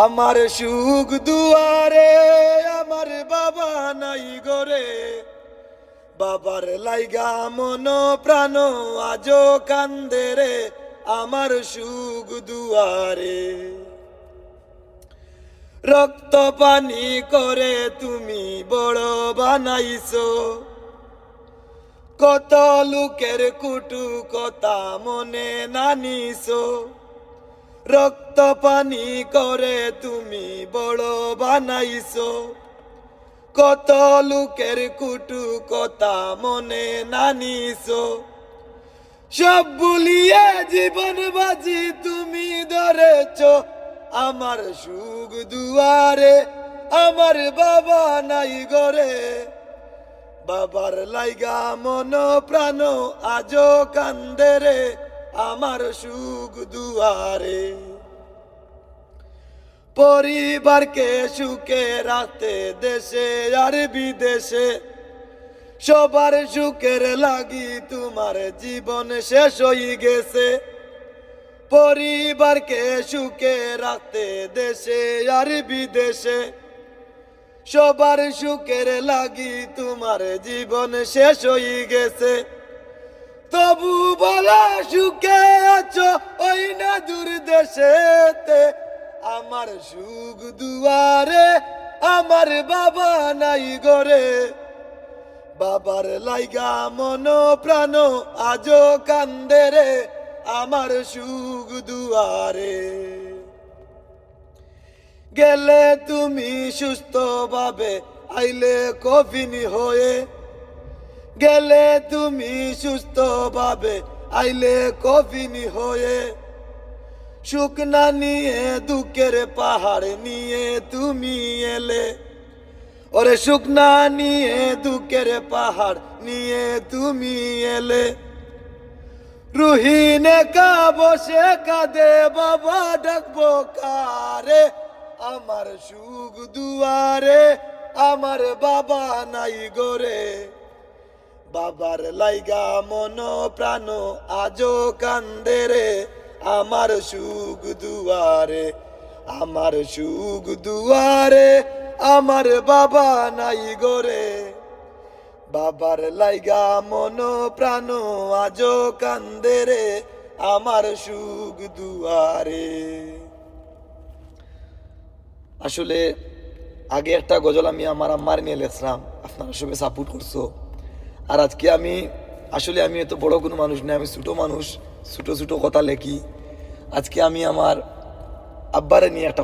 আমার সুখ দুয়ারে আমার বাবা নাই গরে, বাবার লাইগা মন প্রাণ আজো কান্দে রে। আমার সুখ দুয়ারে রক্ত পানি করে তুমি বড় বানাইছো, কত লোকের কুটু কথা মনে নানিছো। রক্ত পানি করে তুমি বড় বানাইছো, কত লোকের কুটু কথা মনে নানিছো। সব ভুলিয়ে জীবন বাজি তুমি ধরেছ আমার সুখ দুয়ারে। আমার বাবা নাই গরে, বাবার লাইগা মন প্রাণ আজো কান্দে রে। আমার সুখ দুয়ারে পরিবারকে সুখে রাতে দেশে আর বিদেশে, সবার সুখের লাগি তোমার জীবন শেষ হয়ে গেছে। পরিবারকে সুখে রাতে দেশে আর বিদেশে, সবার সুখের লাগি তোমার জীবন শেষ হয়ে গেছে। তবু বলা সুখে আছো ওই না দূর দেশেতে। আমার সুখ দুয়ারে আমার বাবা নাই গরে, বাবার লাইগা মন প্রাণ আজো কান্দে রে। আমার সুখ দুয়ারে গেলে তুমি সুস্থ ভাবে, আইলে কফিন হয়ে। গেলে তুমি সুস্থ ভাবে, আইলে কফিন হয়ে। সুখ না নিয়ে দুঃখের পাহাড় নিয়ে তুমি এলে, ওরে সুখ না নিয়ে দুঃখের পাহাড় নিয়ে তুমি এলে। রুহিনে কা বসে কাঁদে বাবা ডাকবো কারে। আমার সুখ দুয়ারে আমার বাবা নাই গরে, বাবার লাইগা মন প্রাণ আজো কান্দে রে। আমার সুখ দুয়ারে আমার সুখ দুয়ারে আমার বাবা নাই গরে, বাবার লাইগা মন প্রাণ আজো কান্দে রে। আমার সুখ দুয়ারে। আসলে আগে একটা গজল আমি আমার আম্মার নিয়ে লেখলাম, আপনারা সবাই সাপোর্ট করছো। আর আজকে আমি এত বড় কোনো মানুষ না, আমি ছোটো মানুষ, ছোটো ছোটো কথা লেখি। আজকে আমি আমার আব্বারে নিয়ে একটা